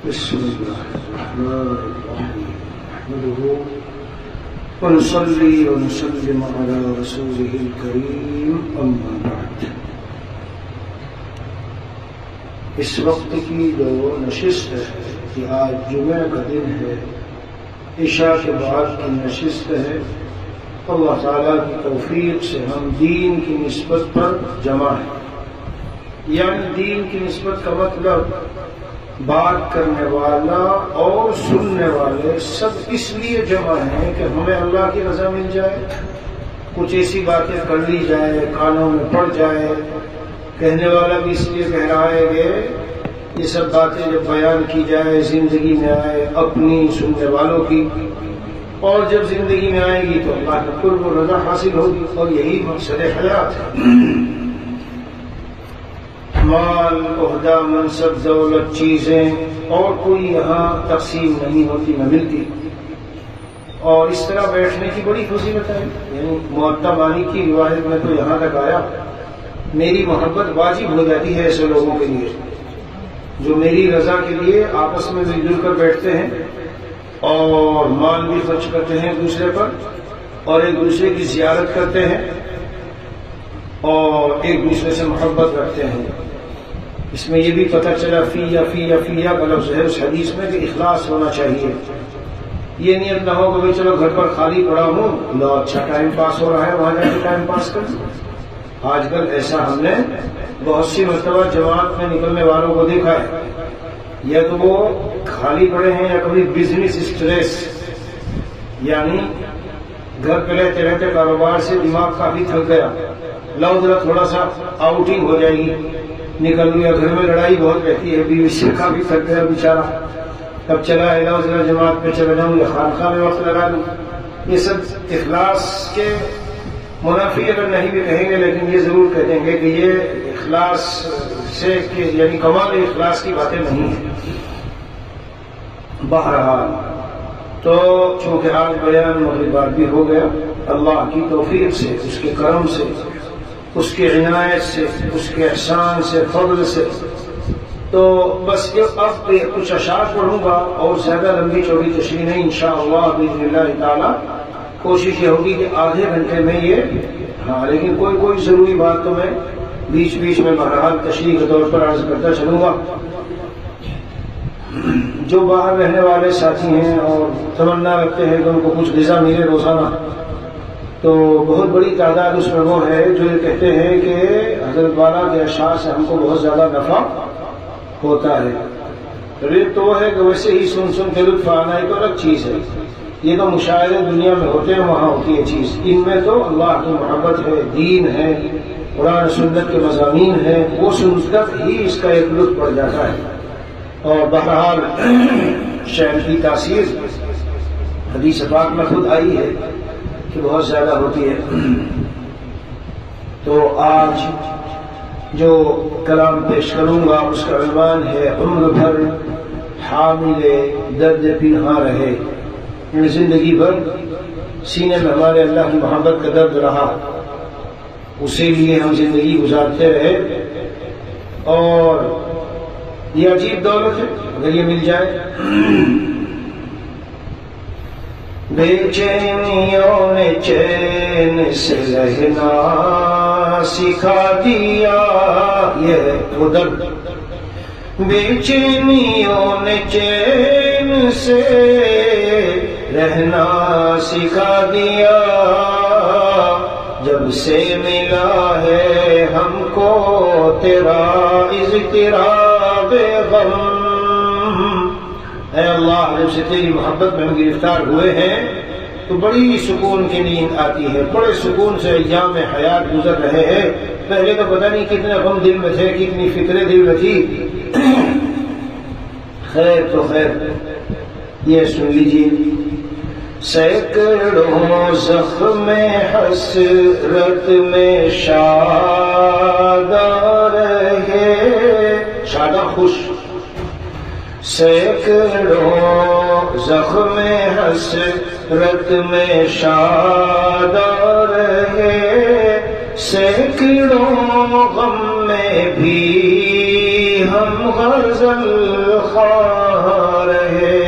بسم الله الرحمن الرحيم نحمده ونصلي ونسلم على رسوله الكريم اما بعد. اس وقت کی جو نشست ہے کہ آج جمعہ کا دن ہے، عشاء کے بعد کی نشست ہے، اللہ تعالیٰ کی توفیق سے ہم دین کی نسبت پر جمع ہیں. یعنی دین کی نسبت کا مطلب بات کرنے والا اور سننے والے سب اس لیے جمع ہیں کہ ہمیں اللہ کی رضا مل جائے. کچھ ایسی باتیں کر لی جائے، کانوں میں پڑ جائے، کہنے والا بھی اس لیے کہہ رہا ہے کہ یہ سب باتیں جب بیان کی جائے زندگی میں آئے، اپنی سننے والوں کی، اور جب زندگی میں آئے گی تو اللہ کا قرب و رضا حاصل ہوگی، اور یہی مقصد حیات ہے. مال، عہدہ، منصب، دولت، چیزیں اور کوئی یہاں تقسیم نہیں ہوتی، نہ ملتی. اور اس طرح بیٹھنے کی بڑی فضیلت ہے. یعنی معطا مالک کی روایت میں تو یہاں تک آیا، میری محبت واجب ہو جاتی ہے ایسے لوگوں کے لیے جو میری رضا کے لیے آپس میں مل جل کر بیٹھتے ہیں اور مال بھی خرچ کرتے ہیں دوسرے پر، اور ایک دوسرے کی زیارت کرتے ہیں اور ایک دوسرے سے محبت رکھتے ہیں. اس میں یہ بھی پتہ چلا فیا کا لفظ ہے اس حدیث میں کہ اخلاص ہونا چاہیے. یہ نیت نہ ہو کہ چلو گھر پر خالی پڑا ہوں، لو اچھا ٹائم پاس ہو رہا ہے وہاں جا کے ٹائم پاس کر. آج کل ایسا ہم نے بہت سی مرتبہ جماعت میں نکلنے والوں کو دیکھا ہے، یا تو وہ خالی پڑے ہیں یا کبھی بزنس اسٹریس، یعنی گھر پہ رہتے رہتے کاروبار سے دماغ کافی تھک گیا، لو ذرا تھوڑا سا آؤٹنگ ہو جائے گی، نکل گیا. گھر میں لڑائی بہت رہتی ہے، بیوی سے کافی تھک گیا بیچارہ، اب چلا ہے لو ذرا جماعت میں چلا جاؤں یا خانقاہ میں وقت لگا دوں. یہ سب اخلاص کے منافی اگر نہیں بھی کہیں گے لیکن یہ ضرور کہہ دیں گے کہ یہ اخلاص سے یعنی کمال اخلاص کی باتیں نہیں ہیں. بہرحال تو چونکہ آج بیان مغربات بھی ہو گیا، اللہ کی توفیق سے، اس کے کرم سے، اس کی عنایت سے، اس کے احسان سے، فضل سے، تو بس اب کچھ اشعار پڑھوں گا اور زیادہ لمبی چوڑی تشریح نہیں انشاءاللہ باذن اللہ تعالی. کوشش یہ ہوگی کہ آدھے گھنٹے میں یہ لیکن کوئی ضروری بات تو میں بیچ بیچ میں بہرحال تشریح کے طور پر عرض کرتا چلوں گا. جو باہر رہنے والے ساتھی ہیں اور تمنا رکھتے ہیں کہ ان کو کچھ غذا ملے روزانہ، تو بہت بڑی تعداد اس میں وہ ہے جو یہ کہتے ہیں کہ حضرت والا کے اشعار سے ہم کو بہت زیادہ نفع ہوتا ہے. تو وہ ہے کہ ویسے ہی سن کے لطف آنا ایک الگ چیز ہے. یہ تو مشاہدے دنیا میں ہوتے ہیں، وہاں ہوتی ہے چیز. ان میں تو اللہ کی محبت ہے، دین ہے، قرآن سنت کے مضامین ہیں، وہ سن کر ہی اس کا ایک لطف پڑ جاتا ہے. اور بہرحال شعر کی تاثیر حدیث پاک میں خود آئی ہے کہ بہت زیادہ ہوتی ہے. تو آج جو کلام پیش کروں گا اس کا عنوان ہے عمر بھر حامل درد پنہاں رہے. زندگی بھر سینے میں ہمارے اللہ کی محبت کا درد رہا، اسی لیے ہم زندگی گزارتے رہے. اور یہ عجیب دولت ہے اگر یہ مل جائے. بے چینیوں نے چین سے رہنا سکھا دیا، یہ وہ درد. بے چینیوں نے چین سے رہنا سکھا دیا، جب سے ملا ہے ہم کو تیرا اضطراب غم. اے اللہ، جب سے تیری محبت میں ہم گرفتار ہوئے ہیں تو بڑی سکون کی نیند آتی ہے، بڑے سکون سے ایام حیات گزر رہے ہیں. پہلے تو پتہ نہیں کتنے غم دل میں تھے، کتنی فکریں دل میں تھی. خیر تو خیر، یہ سن لیجیے. سینکڑوں زخم حسرت میں شاداں رہے، شاداں خوش. سینکڑوں زخم حسرت میں شاداں رہے، سینکڑوں غم میں بھی ہم غزل خواہ رہے،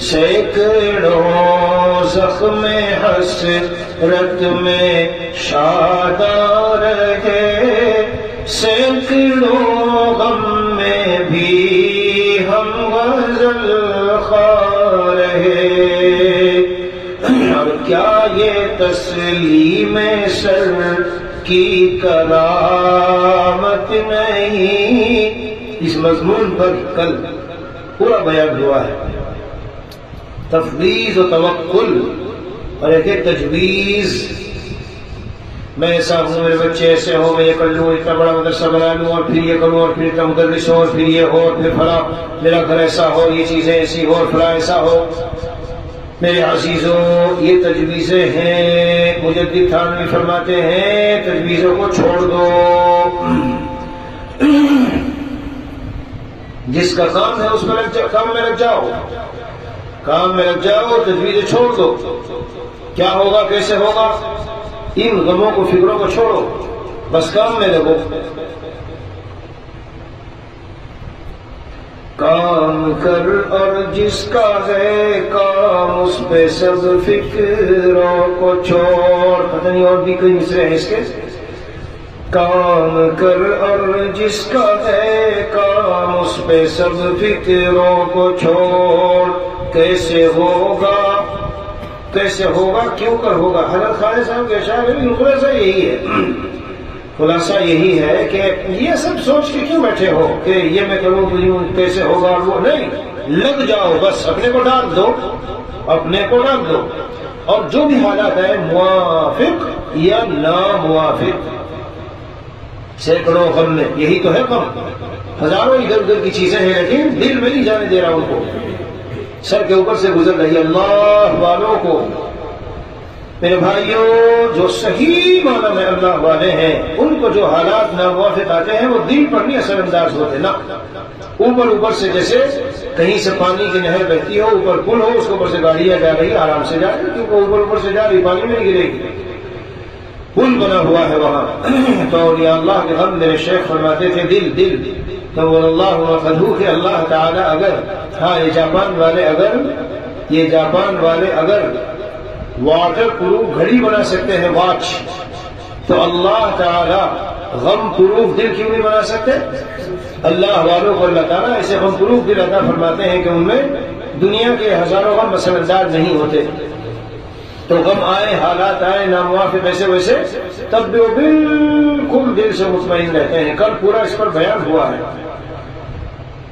سینکڑوں زخم حسرت میں شاداں رہے، سینکڑوں غم میں بھی ہم غزل خواہ رہے۔ اور کیا یہ تسلیم سر کی کرامت نہیں؟ اس مضمون پر کل پورا بیان ہوا ہے، تفویض و توکل اور ایک تجویز۔ میں ایسا ہوں، میرے بچے ایسے ہوں، میں یہ کر لوں، اتنا بڑا مدرسہ بنا لوں، اور پھر یہ کروں، اور پھر اتنا مدرس ہو، اور پھر یہ ہو، اور پھر فلاں میرا گھر ایسا ہو، یہ چیزیں ایسی ہو، اور فلاں ایسا ہو۔ میرے عزیزوں، یہ تجویزیں ہیں، مجدد تھانوی فرماتے ہیں تجویزوں کو چھوڑ دو۔ جس کا کام ہے اس میں کام میں لگ جاؤ، کام میں لگ جاؤ، تجویزیں چھوڑ دو۔ کیا ہوگا، کیسے ہوگا، ان غموں کو، فکروں کو چھوڑو، بس کام میں لگو۔ کام کر اور جس کا ہے کام، اس پہ سب فکروں کو چھوڑ۔ پتہ نہیں اور بھی کوئی مصرے ہیں اس کے۔ کام کر اور جس کا ہے کام، اس پہ سب فکروں کو چھوڑ۔ کیسے ہوگا، کیسے ہوگا، کیوں کر ہوگا؟ حضرت خالد صاحب کے اشعار میں خلاصہ یہی ہے، خلاصہ یہی ہے کہ یہ سب سوچ کے کیوں بیٹھے ہو کہ یہ میں کروں تو یوں کیسے ہوگا، وہ نہیں، لگ جاؤ، بس اپنے کو ڈال دو، اپنے کو ڈال دو۔ اور جو بھی حالات ہیں، موافق یا ناموافق، سینکڑوں غم میں یہی تو ہے غم، ہزاروں ادھر ادھر کی چیزیں ہیں، لیکن دل میں نہیں جانے دے رہا ان کو، سر کے اوپر سے گزر رہی ہے۔ اللہ والوں کو، میرے بھائیوں، جو صحیح معنی میں اللہ والے ہیں، ان کو جو حالات ناموافق آتے ہیں وہ دل پر نہیں اثر انداز ہوتے نا۔ اوپر اوپر سے جیسے کہیں سے پانی کی نہر بہتی ہو، اوپر پل ہو، اس کے اوپر سے گاڑیاں جا رہی، آرام سے جا رہی، کیونکہ اوپر سے جا رہی، پانی میں نہیں گرے گی، پل بنا ہوا ہے وہاں۔ تو اولیاء اللہ کے غم، میرے شیخ فرماتے تھے دل دل تو اللہ فضو کہ اللہ تعالیٰ اگر، ہاں یہ جاپان والے اگر واٹر پروف گھڑی بنا سکتے ہیں، واچ، تو اللہ تعالی غم پروف دل کیوں نہیں بنا سکتے؟ اللہ والوں کو اللہ تعالیٰ ایسے غم پروف دل عطا فرماتے ہیں کہ ان میں دنیا کے ہزاروں غم اثر انداز نہیں ہوتے۔ تو غم آئے، حالات آئے ناموافق ایسے ویسے، تب بھی وہ بالکل دل سے مطمئن رہتے ہیں۔ کل پورا اس پر بیان ہوا ہے،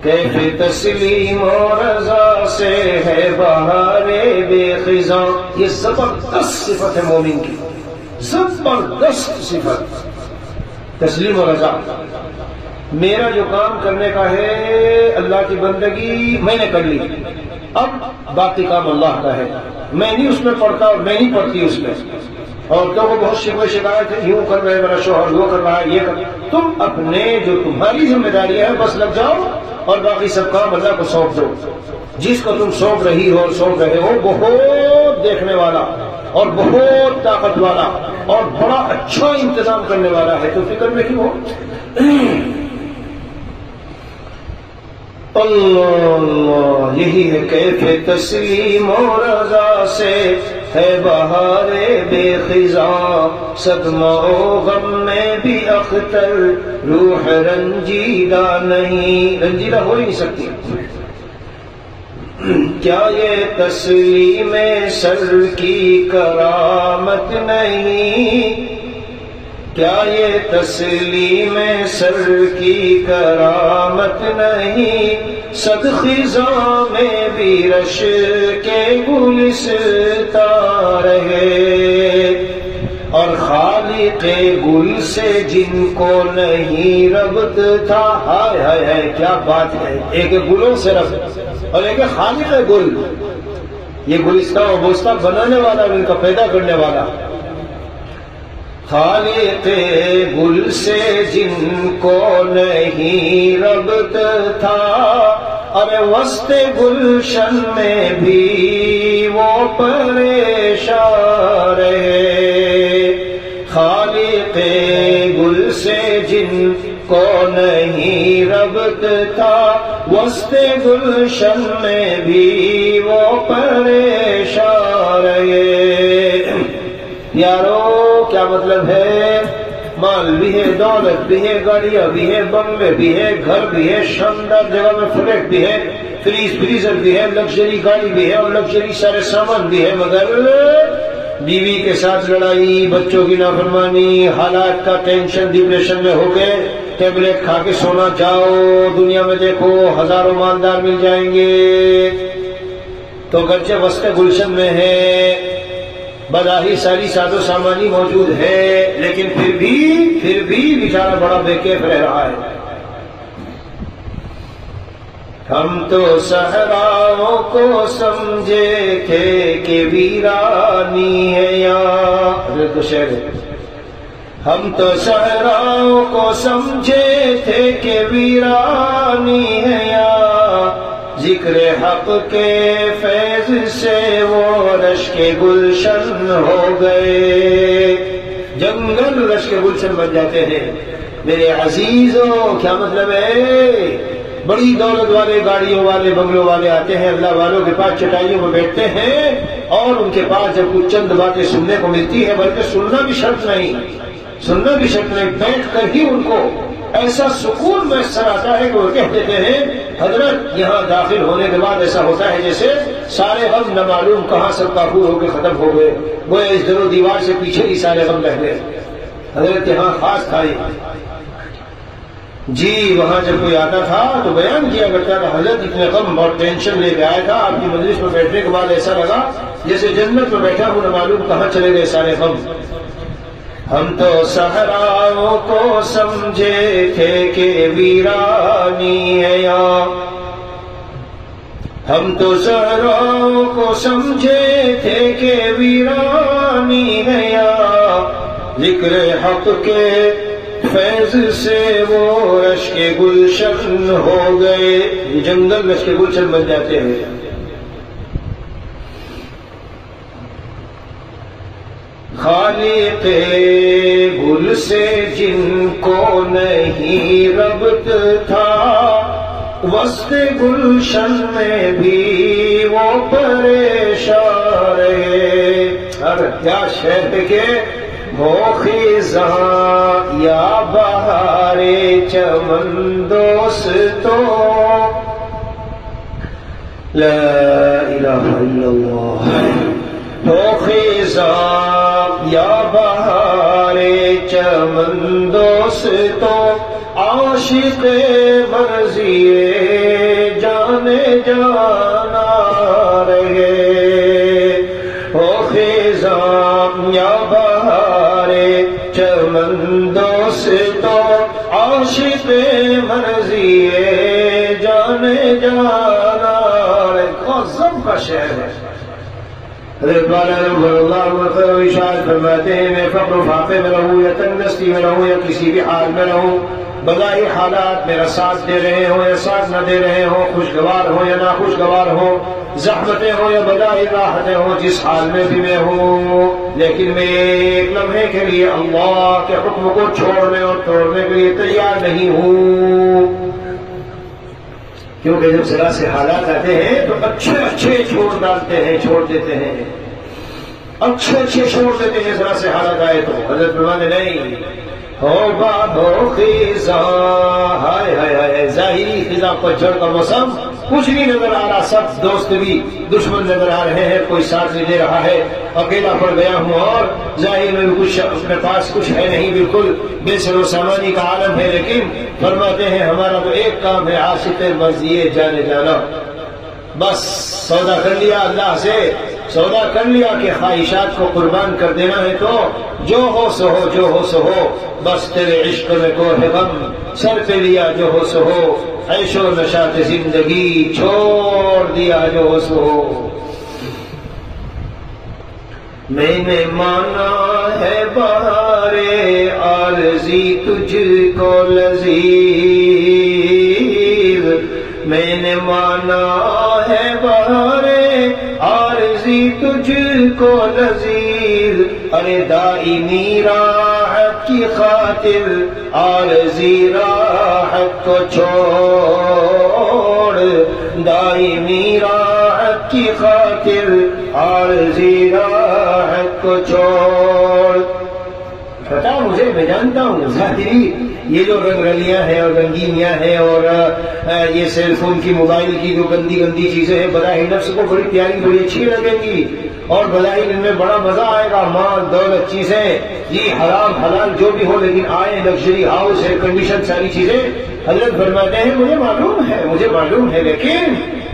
کیف تسلیم و رضا سے ہے بہار بے خزاں۔ یہ زبردست صفت ہے مومن کی، زبردست صفت، تسلیم و رضا۔ میرا جو کام کرنے کا ہے اللہ کی بندگی میں نے کر لی، اب باقی کام اللہ کا ہے، میں نہیں اس میں پڑھتا اور میں نہیں پڑھتی اس میں۔ عورتوں کو بہت شکوے شکایت ہے، یوں کر رہے میرا شوہر، وہ کر رہا ہے، یہ کر، تم اپنے جو تمہاری ذمہ داری ہے بس لگ جاؤ، اور باقی سب کام اللہ کو سونپ دو۔ جس کو تم سونپ رہی ہو اور سونپ رہے ہو بہت دیکھنے والا اور بہت طاقت والا اور بڑا اچھا انتظام کرنے والا ہے، تو فکر میں کیوں ہو؟ اللہ، یہی ہے کیف تسلیم و رضا سے ہے بہار بے خزاں، صدمہ و غم میں بھی اختر روح رنجیدہ نہیں، رنجیدہ ہو ہی نہیں سکتی۔ کیا یہ تسلیم سر کی کرامت نہیں؟ کیا یہ تسلیم سر کی کرامت نہیں؟ صد خزاں میں بھی رش کے گلستاں رہے، اور خالق گل سے جن کو نہیں ربط تھا، ہائے ہائے ہائے کیا بات ہے، ایک گلوں سے ربط اور ایک خالق گل، یہ گلستان و بوستان بنانے والا، ان کا پیدا کرنے والا۔ خالق گل سے جن کو نہیں ربط تھا، ارے وسط گلشن میں بھی وہ پریشان رہے۔ خالق گل سے جن کو نہیں تھا وسط گلشن میں بھی وہ پریشان رہے۔ یارو کیا مطلب ہے؟ مال بھی ہے، دولت بھی ہے، گاڑیاں بھی ہے، بنگلے بھی ہے، گھر بھی ہے، شاندار جگہ میں فلیٹ بھی ہے، فریزر بھی ہے، لگژری گاڑی بھی ہے اور لگژری سارے سامان بھی ہے، مگر بیوی کے ساتھ لڑائی، بچوں کی نافرمانی، حالات کا ٹینشن، ڈپریشن میں ہو کے ٹیبلٹ کھا کے سونا جاؤ، دنیا میں دیکھو ہزاروں مالدار مل جائیں گے، تو گرچہ وسط گلشن میں ہے، بظاہر ساری ساز و سامانی موجود ہے، لیکن پھر بھی بیچارہ بڑا بے کیف رہ رہا ہے۔ ہم تو صحراؤں کو سمجھے تھے کہ ویرانی ہے حضرت کو شعر ہے، ہم تو صحراؤں کو سمجھے تھے کہ ویرانی ہے ذکر حق کے فیض سے وہ رشک گلشن ہو گئے، جنگل رشک گلشن بن جاتے ہیں۔ میرے عزیزوں کیا مطلب ہے؟ بڑی دولت والے، گاڑیوں والے، بنگلوں والے آتے ہیں، اللہ والوں کے پاس چٹائیوں میں بیٹھتے ہیں اور ان کے پاس جب کچھ چند باتیں سننے کو ملتی ہے، بلکہ سننا بھی شرط نہیں، بیٹھ کر ہی ان کو ایسا سکون میسر آتا ہے کہ وہ کہہ دیتے ہیں حضرت یہاں داخل ہونے کے بعد ایسا ہوتا ہے جیسے سارے غم نہ معلوم کہاں سب کافور ہو کے ختم ہو گئے، وہ اس در و دیوار سے پیچھے ہی سارے غم رہ گئے۔ حضرت یہاں خاص تھا جی، وہاں جب کوئی آتا تھا تو بیان کیا کرتا تھا حضرت اتنے غم اور ٹینشن لے کے آیا تھا، آپ کی مجلس میں بیٹھنے کے بعد ایسا لگا جیسے جنت میں بیٹھا ہوں، نہ معلوم کہاں چلے گئے سارے غم۔ ہم تو صحراؤں کو سمجھے تھے کہ ویرانی ہے ہم تو صحراؤں کو سمجھے تھے کہ ویرانی ہے ذکر حق کے فیض سے وہ رشک گلشن ہو گئے، جنگل رشک گلشن بن جاتے ہیں۔ خالق گل سے جن کو نہیں ربط تھا وسط گلشن میں بھی وہ پریشان رہے۔ کیا شہر کے ہو خزاں یا بہار چمن دوستوں، لا الہ الا اللہ، ہو خزاں یا بہار چمن دوستوں، عاشق مرضی جانے جانا رہے، ہو خزاں یا بہار چمن دوستوں، عاشق مرضی جانے جانا رہے۔ غضب کا شعر ہے۔ حضرت والا رضی اللہ عنہ ارشاد فرماتے ہیں میں فقر و فاقے میں رہوں یا تنگستی میں رہوں یا کسی بھی حال میں رہوں، بظاہر حالات میرا ساتھ دے رہے ہوں یا ساتھ نہ دے رہے ہوں، خوشگوار ہوں یا ناخوشگوار ہوں، زحمتیں ہوں یا بظاہر راحتیں ہوں، جس حال میں بھی میں ہوں، لیکن میں ایک لمحے کے لیے اللہ کے حکم کو چھوڑنے اور توڑنے کے لیے تیار نہیں ہوں، کیونکہ جب ذرا سے حالات آتے ہیں تو اچھے چھوڑ ڈالتے ہیں، چھوڑ دیتے ہیں، اچھے چھوڑ دیتے ہیں، ذرا سے حالات آئے تو حضرت فرماتے نہیں ہو بابو خزاں، ہائے ہائے ہائے، ظاہری خزاں پتجھڑ کا موسم، کچھ نہیں نظر آ رہا، سب دوست بھی دشمن نظر آ رہے ہیں، کوئی ساتھ نہیں دے رہا ہے، اکیلا پڑ گیا ہوں اور ظاہر میں کچھ اپنے پاس کچھ ہے نہیں، بالکل بے سر و سامانی کا عالم ہے، لیکن فرماتے ہیں ہمارا تو ایک کام ہے عاشق مرضی جانے جانا، بس سودا کر لیا اللہ سے، سودا کر لیا کہ خواہشات کو قربان کر دینا ہے تو جو ہو سو ہو، جو ہو سو ہو، بس تیرے عشق میں کوہ غم سر پہ لیا، جو ہو سو ہو، عیش و نشاط زندگی چھوڑ دیا، جو ہو سو ہو۔ میں نے مانا ہے بہار عارضی تجھ کو لذیذ، میں نے مانا ہے بہار عارضی تجھ کو لذیذ، ارے دائمی راہ کی خاطر عارضی راہ کو چھوڑ، دائمی راہ کی خاطر عارضی راہ کو چھوڑ۔ پتا مجھے، میں جانتا ہوں ظاہری یہ جو رنگ رلیاں ہیں اور رنگینیاں ہیں اور یہ سیل فون کی موبائل کی جو گندی گندی چیزیں ہیں بظاہر نفس کو بڑی پیاری بڑی اچھی لگیں گی اور بظاہر ان میں بڑا مزہ آئے گا، مال دولت چیزیں جی حرام حلال جو بھی ہو، لیکن آئے لگژری ہاؤس ایئر کنڈیشن ساری چیزیں حضرت فرماتے ہیں مجھے معلوم ہے لیکن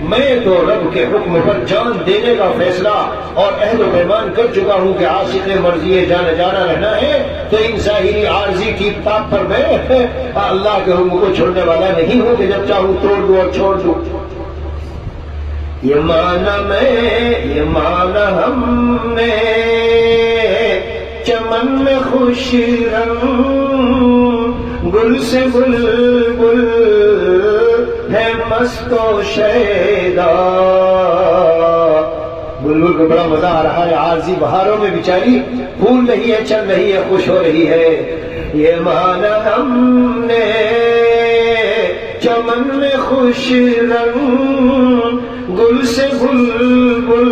میں تو رب کے حکم پر جان دینے کا فیصلہ اور عہد و پیمان کر چکا ہوں کہ عاشق مرضی جانا رہنا ہے، تو ان ظاہری عارضی ٹیپ ٹاپ پر میں اللہ کے حکم کو چھوڑنے والا نہیں ہوں کہ جب چاہوں توڑ دوں اور چھوڑ دوں۔ یہ مانا ہم نے چمن میں خوش رنگ گل سے بلبل ہے مست و شیدا، بلبل کو بڑا مزہ آ رہا ہے، عارضی بہاروں میں بیچاری پھول رہی ہے، چل رہی ہے، خوش ہو رہی ہے۔ یہ مانا ہم نے چمن میں خوش رنگ گل سے بلبل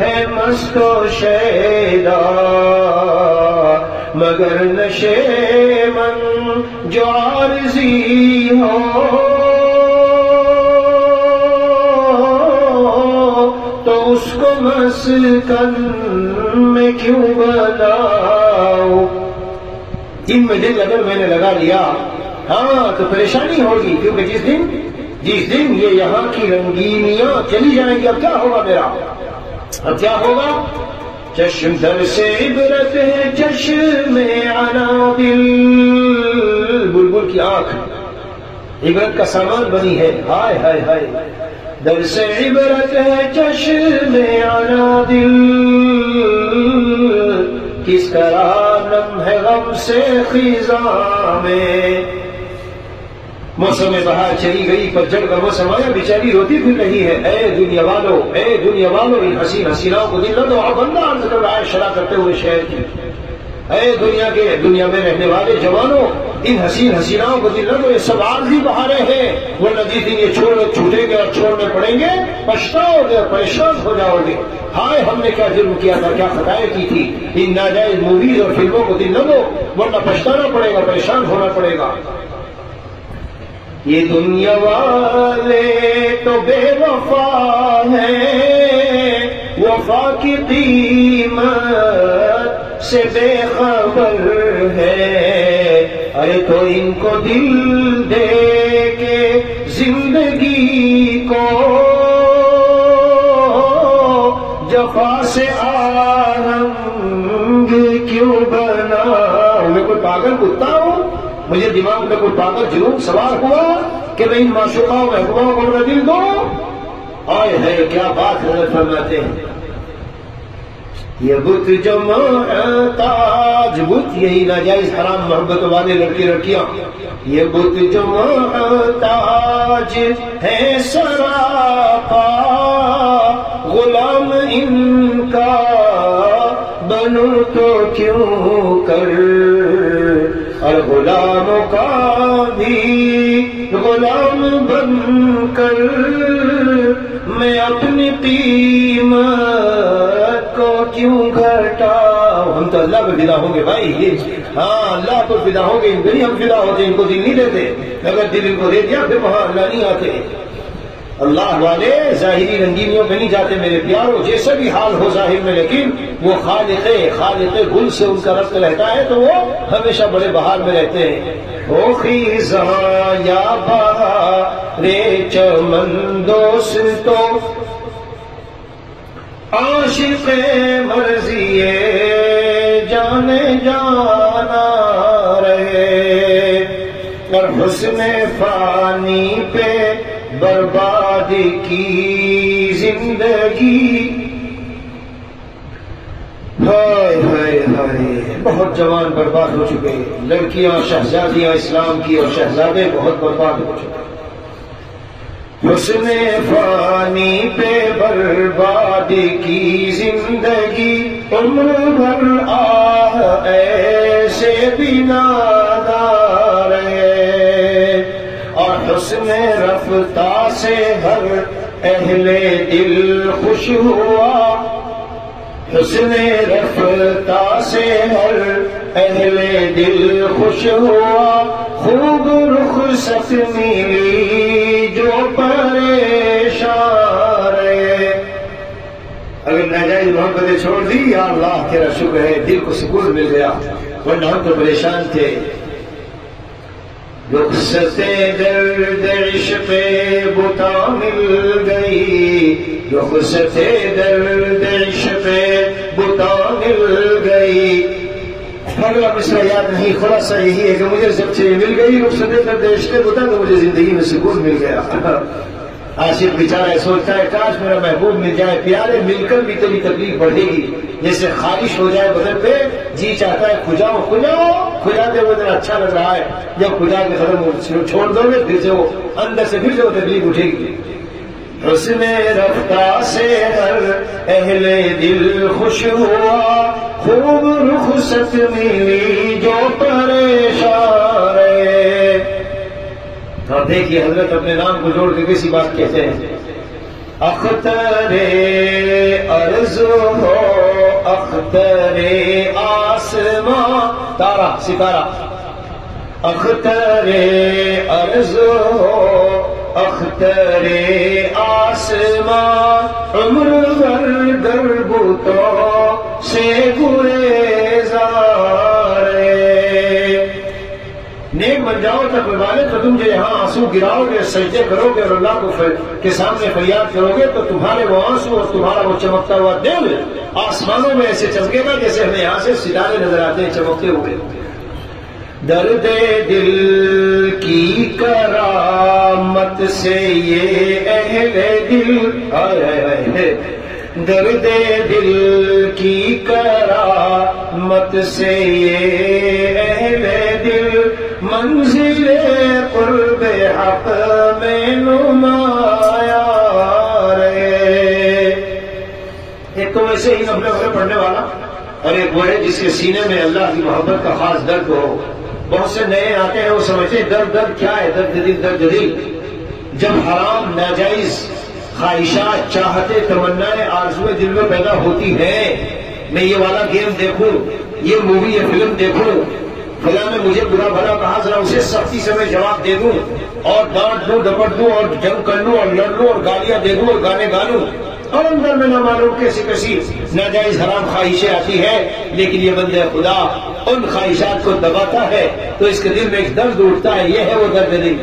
ہے مست و شیدا، مگر نشے من جو عارضی ہو تو اس کو مسکن میں کیوں بناؤ۔ ان میں دل اگر میں نے لگا لیا ہاں تو پریشانی ہوگی، کیونکہ جس دن یہ یہاں کی رنگینیاں چلی جائیں گی اب کیا ہوگا میرا، اب کیا ہوگا؟ چشم در سے عبرت ہے چشم عنابل، بلبل کی آنکھ عبرت کا سامان بنی ہے، ہائے ہائے ہائے، در سے عبرت ہے چشم عنابل، کس طرح نم ہے غم سے خزاں میں۔ موسم بہار چلی گئی، پتجھڑ کا موسم آیا، بیچاری روتی پھر رہی ہے، اے دنیا والو ان حسین حسیناؤں کو دل نہ دو۔ بندہ عرض کر رہا ہے شرح کرتے ہوئے شہر کی، اے دنیا میں رہنے والے جوانوں ان حسین حسیناؤں کو دل نہ دو، یہ سب عارضی بہاریں ہیں، ورنہ جس دن یہ چھوٹیں گے اور چھوڑنے پڑیں گے پچھتاؤ گے اور پریشان ہو جاؤ گے، ہائے ہم نے کیا جرم کیا تھا، کیا خطائیں کی تھی۔ ان ناجائز موویز اور فلموں کو دل نہ دو ورنہ پچھتانا پڑے گا، پریشان ہونا پڑے گا۔ یہ دنیا والے تو بے وفا ہیں، وفا کی قیمت سے بے خبر ہے، ارے تو ان کو دل دے کے زندگی کو جفا سے آہنگ کیوں بنا۔ میں کوئی پاگل کتا ہوں، مجھے دماغ میں کوئی پاگل جنون سوار ہوا کہ میں ان معشوقاؤں محبوباؤں کو اپنا دل دوں؟ آئے ہے کیا بات حضرت فرماتے ہیں، یہ بت جو محتاج، بت یہی ناجائز حرام محبت والے لڑکے لڑکیاں، یہ بت جو محتاج ہے سراپا، غلام ان کا بنو تو کیوں کر، اور غلاموں کا بھی غلام بن کر میں اپنی قیمت کو کیوں گھٹاؤں۔ ہم تو اللہ پہ فدا ہوں گے بھائی، یہ ہاں اللہ پر فدا ہوں گے، ان پہ نہیں ہم فدا ہوتے، ان کو دل نہیں دیتے، اگر دل ان کو دے دیا پھر وہاں اللہ نہیں آتے۔ اللہ والے ظاہری رنگینیوں پہ نہیں جاتے میرے پیاروں، جیسا بھی حال ہو ظاہر میں، لیکن وہ خالق گل سے ان کا ربط رہتا ہے تو وہ ہمیشہ بڑے بہار میں رہتے ہیں۔ او خیزاں یا بہار چمن دوستو، عاشق مرضی جانے جانا رہے، اور حسن فانی پہ برباد کی زندگی۔ ہائے ہائے ہائے، بہت جوان برباد ہو چکے، لڑکیاں شہزادیاں اسلام کی اور شہزادے بہت برباد ہو چکے۔ حسن فانی پہ برباد کی زندگی، عمر بھر آہ ایسے بھی نادار ہے، اور حسن رفتہ سے ہر اہل دل خوش ہوا، حسن رفتہ سے ہر اہل دل خوش ہوا، خوب رخصت ملی جو پریشان رہے۔ اگر ناجائز محبتیں چھوڑ دی، یا اللہ تیرا شکر ہے دل کو سکون مل گیا، ورنہ ہم تو پریشان تھے۔ رخصت درد عشق بتا مل گئی، رخصت درد عشق بتا مل گئی۔ اگلا مصرع یاد نہیں، خلاصہ یہی ہے کہ مجھے جب سے مل گئی رخصت درد عشق بتا تو مجھے زندگی میں سکون مل گیا۔ عاشق بیچارہ سوچتا ہے کاش میرا محبوب مل جائے، پیارے مل کر بھی تیری تکلیف بڑھے گی، جیسے خارش ہو جائے بدن پہ جی چاہتا ہے کھجاؤ کھجاؤ، کھجاتے ہوئے ذرا اچھا لگ رہا ہے، جب کھجا کے ختم چھوڑ دو گے پھر سے وہ اندر سے پھر سے وہ تکلیف اٹھے گی۔ حسن رفتہ سے ہر اہل دل خوش ہوا، خوب رخصت ملی جو پریشان رہے۔ اور دیکھیے حضرت اپنے نام کو جوڑ کے کسی بات کہتے ہیں، اختر ارض ہو اختر آسماں، تارا ستارہ، اختر ارض ہو اختر آسماں، عمر بھر دربتوں سے گریزار ہے۔ نیک بن جاؤ تک والے تو تم جو یہاں آنسو گراؤ گے، سجدے کرو گے اور اللہ کو کے سامنے فریاد کرو گے تو تمہارے وہ آنسو اور تمہارا وہ چمکتا ہوا دل آسمانوں میں ایسے چمکے گا جیسے ہمیں یہاں سے ستارے نظر آتے ہیں چمکتے ہوئے۔ درد دل کی کرامت سے یہ اہل دل، درد دل کی کرامت سے یہ اہل دل، منزل قرب حق میں نمایاں رہے۔ ایک تو ویسے ہی نفلے وفلے پڑھنے والا، اور ایک وہ ہے جس کے سینے میں اللہ کی محبت کا خاص درد ہو۔ بہت سے نئے آتے ہیں وہ سمجھتے ہیں درد کیا ہے، درد دل درد دل۔ جب حرام ناجائز خواہشات چاہتے تمنائیں آرزویں دل میں پیدا ہوتی ہیں، میں یہ والا گیم دیکھوں، یہ مووی یہ فلم دیکھوں، فلاں نے مجھے برا بھلا کہا ذرا اسے سختی سے میں جواب دے دوں اور ڈانٹ دوں ڈپٹ دوں اور جنگ کر لوں اور لڑ لوں اور گالیاں دے دوں اور گانے گا لوں، اور اندر میں نہ معلوم کیسی کیسی ناجائز حرام خواہشیں آتی ہے، لیکن یہ بندہ خدا ان خواہشات کو دباتا ہے تو اس کے دل میں ایک درد اٹھتا ہے، یہ ہے وہ درد دل۔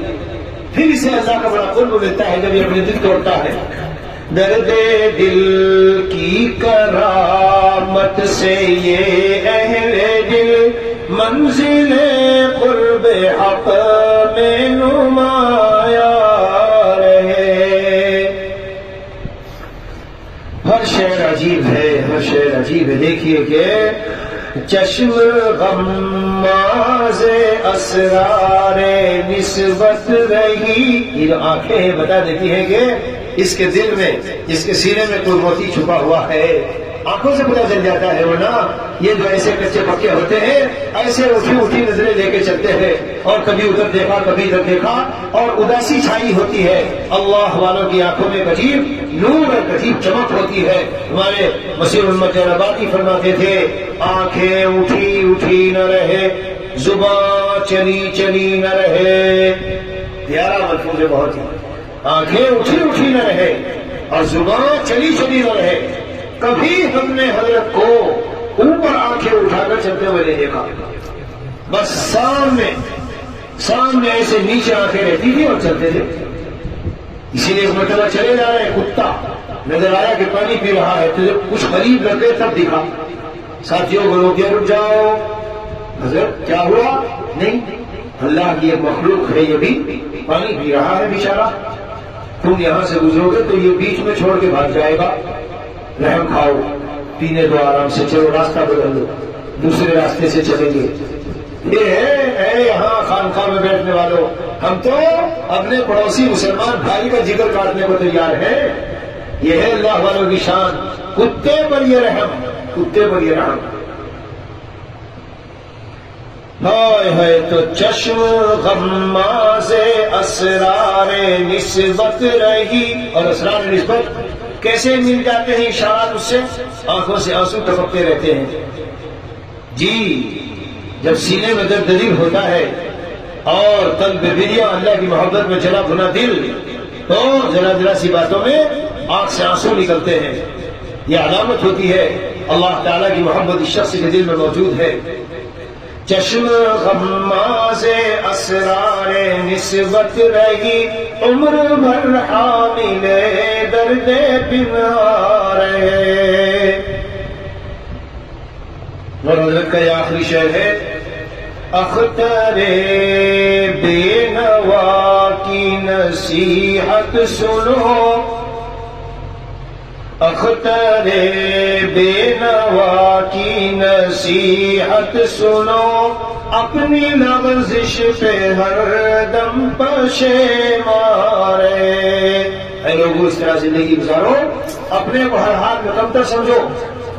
پھر اسے اللہ کا بڑا قرب ملتا ہے جب یہ اپنے دل توڑتا ہے۔ درد دل کی کرامت سے یہ اہل دل، منزل قرب حق میں نمایاں رہے۔ ہر شعر عجیب ہے، ہر شعر عجیب ہے۔ دیکھیے کہ چشم غماز اسرار نسبت رہی، یہ جو آنکھیں ہیں بتا دیتی ہیں کہ اس کے دل میں، اس کے سینے میں کوئی موتی چھپا ہوا ہے، آنکھوں سے پتہ چل جاتا ہے، ورنہ یہ جو ایسے کچے پکے ہوتے ہیں ایسے اٹھی اٹھی نظریں لے کے چلتے ہیں، اور کبھی ادھر دیکھا کبھی ادھر دیکھا، اور اداسی چھائی ہوتی ہے۔ اللہ والوں کی آنکھوں میں عجیب نور اور عجیب چمک ہوتی ہے۔ ہمارے مسیح امت آبادی فرماتے تھے، آنکھیں اٹھی اٹھی نہ رہے، زبان چلی چلی نہ رہے۔ پیارا ملفوظ ہے بہت ہی، آنکھیں اٹھی اٹھی نہ رہے اور زبان چلی چلی نہ رہے۔ کبھی ہم نے حضرت کو اوپر آنکھیں اٹھا کر چلتے ہوئے نہیں دیکھا، بس سامنے ایسے نیچے آنکھیں رہتی تھی اور چلتے تھے۔ اسی لیے اس مرتبہ چلے جا رہے، کتا نظر آیا کہ پانی پی رہا ہے، تو جب کچھ قریب لگے تب دکھا۔ ساتھیوں کو روکے، رک جاؤ، حضرت کیا ہوا؟ نہیں، اللہ کی ایک مخلوق ہے، یہ بھی پانی پی رہا ہے بیچارہ، تم یہاں سے گزرو گے تو یہ بیچ میں چھوڑ کے بھاگ جائے گا، رحم کھاؤ، پینے دو آرام سے، چلو راستہ بدل دو، دوسرے راستے سے چلیں گے۔ یہ ہے یہاں خانقاہ میں بیٹھنے والوں، ہم تو اپنے پڑوسی مسلمان بھائی کا جگر کاٹنے کو تیار ہیں۔ یہ ہے اللہ والوں کی شان، کتے پر یہ رحم، کتے پر یہ رحم. ہائے ہائے تو چشم غماز اسرار نسبت رہی. اور اسرار نسبت کیسے مل جاتے ہیں اشارات اس سے؟ آنکھوں سے آنسو ٹپکتے رہتے ہیں. جی جب سینے میں درد دل ہوتا ہے اور قلب بریا اللہ کی محبت میں جلا بھنا دل، تو ذرا ذرا سی باتوں میں آنکھ سے آنسو نکلتے ہیں. یہ علامت ہوتی ہے اللہ تعالیٰ کی محبت اس شخص کے دل میں موجود ہے. چشم غماز اسرار نسبت رہی، عمر بھر حامل درد پنہار ہے. اور حضرت کا یہ آخری شعر ہے، اختر بے نوا کی نصیحت سنو، اختر بے نوا کی نصیحت سنو، اپنی لغزش پہ ہر دم پشیماں رہے. اے لوگوں اس طرح زندگی گزارو، اپنے کو ہر حال میں کمتر سمجھو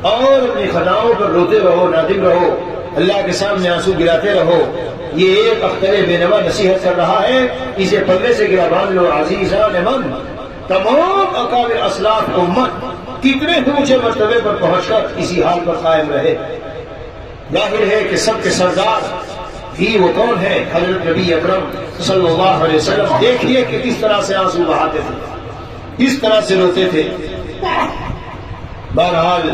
اور اپنی خطاؤں پر روتے رہو، نادم رہو، اللہ کے سامنے آنسو گراتے رہو. یہ ایک اختر بے نوا نصیحت کر رہا ہے، اسے پلے سے گرا باندھ لو عزیزان من. تمام اکابر اسلاف امت کتنے اونچے مرتبے پر پہنچ کر اسی حال پر قائم رہے. ظاہر ہے کہ سب کے سردار ہی وہ کون ہے؟ حضرت نبی اکرم صلی اللہ علیہ وسلم. دیکھیے کہ کس طرح سے آنسو بہاتے تھے، کس طرح سے روتے تھے. بہرحال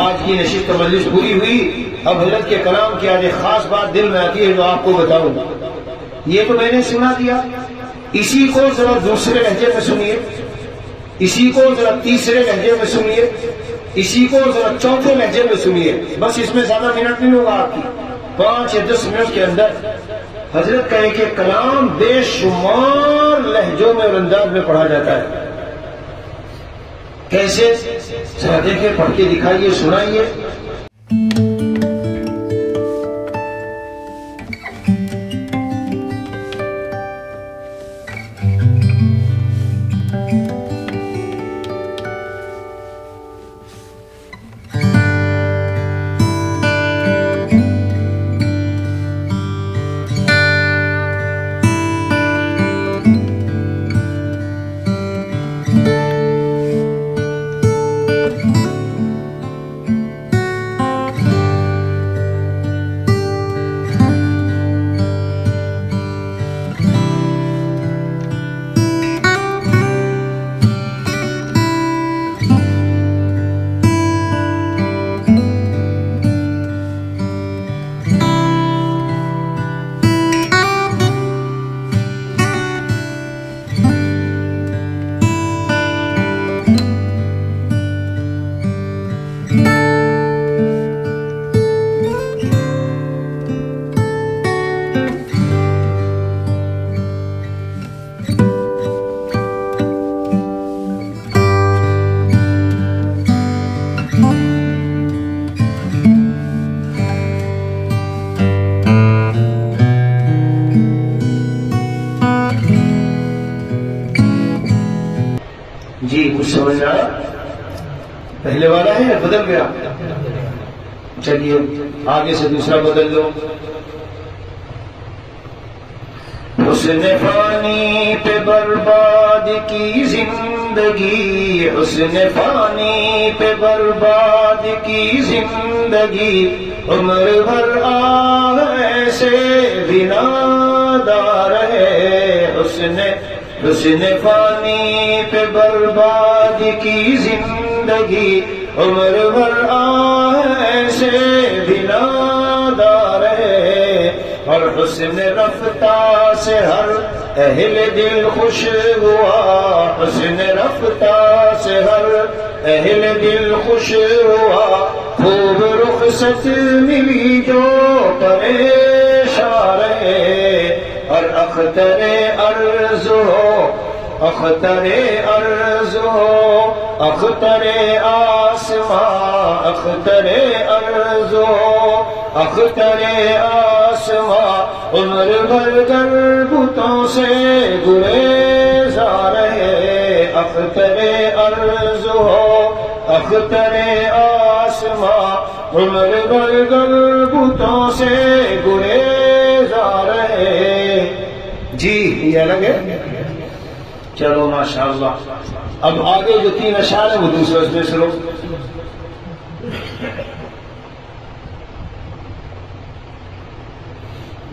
آج کی نشست مجلس پوری ہوئی. اب حضرت کے کلام کی آج ایک خاص بات دل میں آتی ہے جو آپ کو بتاؤں. یہ تو میں نے سنا دیا، اسی کو ذرا دوسرے لہجے میں سنیے، اسی کو ذرا تیسرے لہجے میں سنیے، اسی کو ذرا چوتھے لہجے میں سنیے. بس اس میں زیادہ منٹ نہیں ہوگا، آپ کی 5 یا 10 منٹ کے اندر حضرت کا ایک ایک کلام بے شمار لہجوں میں اور انداز میں پڑھا جاتا ہے. کیسے؟ ذرا دیکھیں، پڑھ کے دکھائیے، سنائیے. جی کچھ سمجھ آیا؟ پہلے والا ہے یا بدل گیا؟ چلیے آگے سے دوسرا بدل لو. حسن فانی پہ برباد کی زندگی، حسن فانی پہ برباد کی زندگی، عمر بھر ایسے بنادار ہے. حسن فانی پہ برباد کی زندگی، عمر بھر ایسے بنادار ہے. اور حسن رفتہ سے ہر اہل دل خوش ہوا، حسن رفتہ سے ہر اہل دل خوش ہوا. خوب رخصت ملی جو پریشان رہے، اور اختر عرض ہو، اختر عرض ہو، اختر آسماں، اختر عرض ہو، اختر آسماں. عمر بھر گربتوں سے گریزاں رہے، اختر عرض ہو، اختر آسماں. آسماں عمر بھر گر بتوں سے گریزا رہے. جی یہ الگ ہے. چلو ماشاءاللہ. اب آگے جو 3 اشعار ہیں وہ دوسرے اس میں سنو.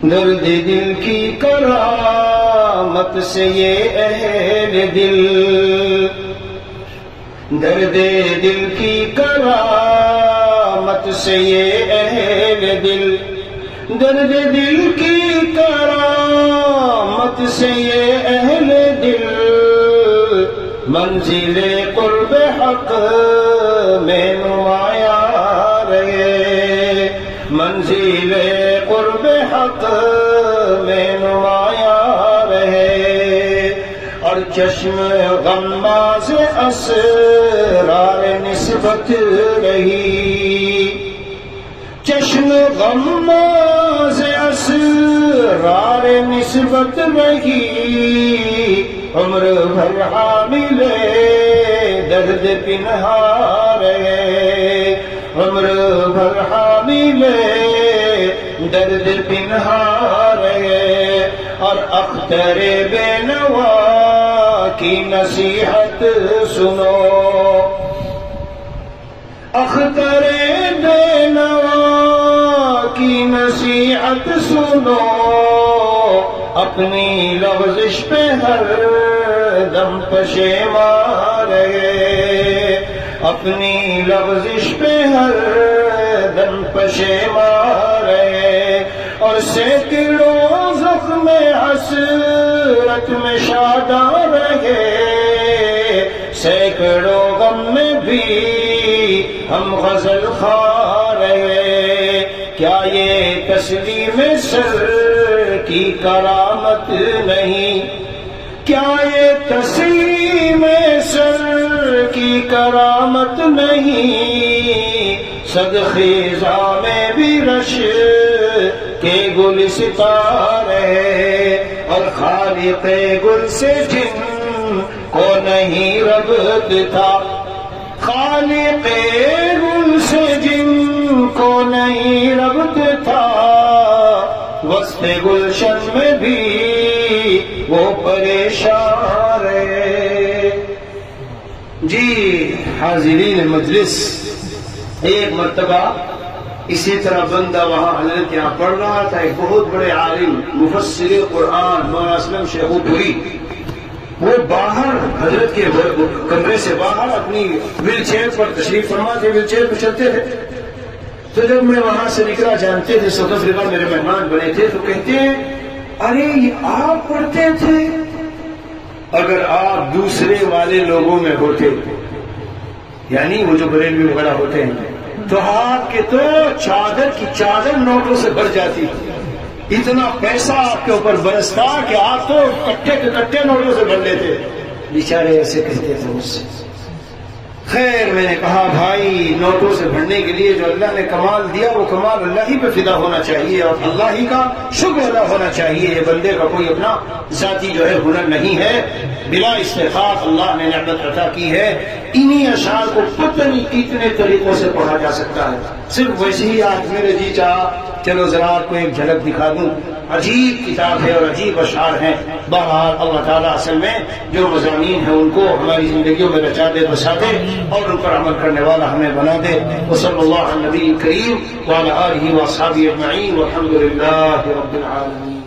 درد دل کی کرامت سے یہ اہل دل، درد دل کی کرامت سے یہ اہل دل، درد دل کی کرامت سے یہ اہل دل منزل قرب حق میں نمایاں رہے، منزل قرب حق میں نمایاں رہے. اور چشم غماز اسرار نسبت رہی، چشم غماز اسرار نسبت رہی. عمر بھر حامل درد پنہا رہے، عمر بھر حامل درد پنہا رہے. اور اختر بے نوا کی نصیحت سنو، اختر بے نوا کی نصیحت سنو. اپنی لغزش پہ ہر دم پشیمان رہے، اپنی لغزش پہ ہر دم پشیمان رہے. اور سینکڑوں زخم حسرت میں شاداں رہے، سینکڑوں غم میں بھی ہم غزل خواں رہے. کیا یہ تسلیم سر کی کرامت نہیں؟ کیا یہ تسلیم سر کی کرامت نہیں؟ صد خیزاں میں بھی رش کے گلستان ہے، اور خالق گل سے جن کو نہیں ربط تھا، خالق گل سے جن کو نہیں ربط تھا. وسط گلشن میں بھی وہ پریشان ہے. جی حاضرین مجلس، ایک مرتبہ اسی طرح بندہ وہاں حضرت یہاں پڑھ رہا تھا. ایک بہت بڑے عالم مفسر قرآن مولانا اسلم شیخو پوری، وہ باہر حضرت کے کمرے سے باہر اپنی ویل چیئر پر تشریف فرما تھے، ویل چیئر پہ چلتے تھے. تو جب میں وہاں سے نکلا، جانتے تھے سعود افریقہ میرے مہمان بنے تھے، تو کہتے ہیں ارے یہ آپ پڑھتے تھے؟ اگر آپ دوسرے والے لوگوں میں ہوتے، یعنی وہ جو بریلوی وغیرہ ہوتے ہیں، تو آپ کے تو چادر کی چادر نوٹوں سے بھر جاتی، اتنا پیسہ آپ کے اوپر برستا کہ آپ تو کٹے کے کٹے نوٹوں سے بھر لیتے. بیچارے ایسے کہتے تھے مجھ سے. خیر میں نے کہا بھائی نوٹوں سے بھرنے کے لیے جو اللہ نے کمال دیا وہ کمال اللہ ہی پہ فدا ہونا چاہیے اور اللہ ہی کا شکر ادا ہونا چاہیے. یہ بندے کا کوئی اپنا ذاتی جو ہے ہنر نہیں ہے، بلا استحقاق اللہ نے نعمت عطا کی ہے. انہی اشعار کو پتہ نہیں کتنے طریقوں سے پڑھا جا سکتا ہے. صرف ویسے ہی آج میرے جی چاہا چلو ذرا آپ کو ایک جھلک دکھا دوں. عجیب کتاب ہے اور عجیب اشعار ہیں. بہرحال اللہ تعالیٰ اصل میں جو مضامین ہیں ان کو ہماری زندگیوں میں رچا دے، بسا دے اور ان پر عمل کرنے والا ہمیں بنا دے. وصلی اللہ علی النبی الکریم وعلی آلہ واصحابہ اجمعین والحمد للہ رب العالمین.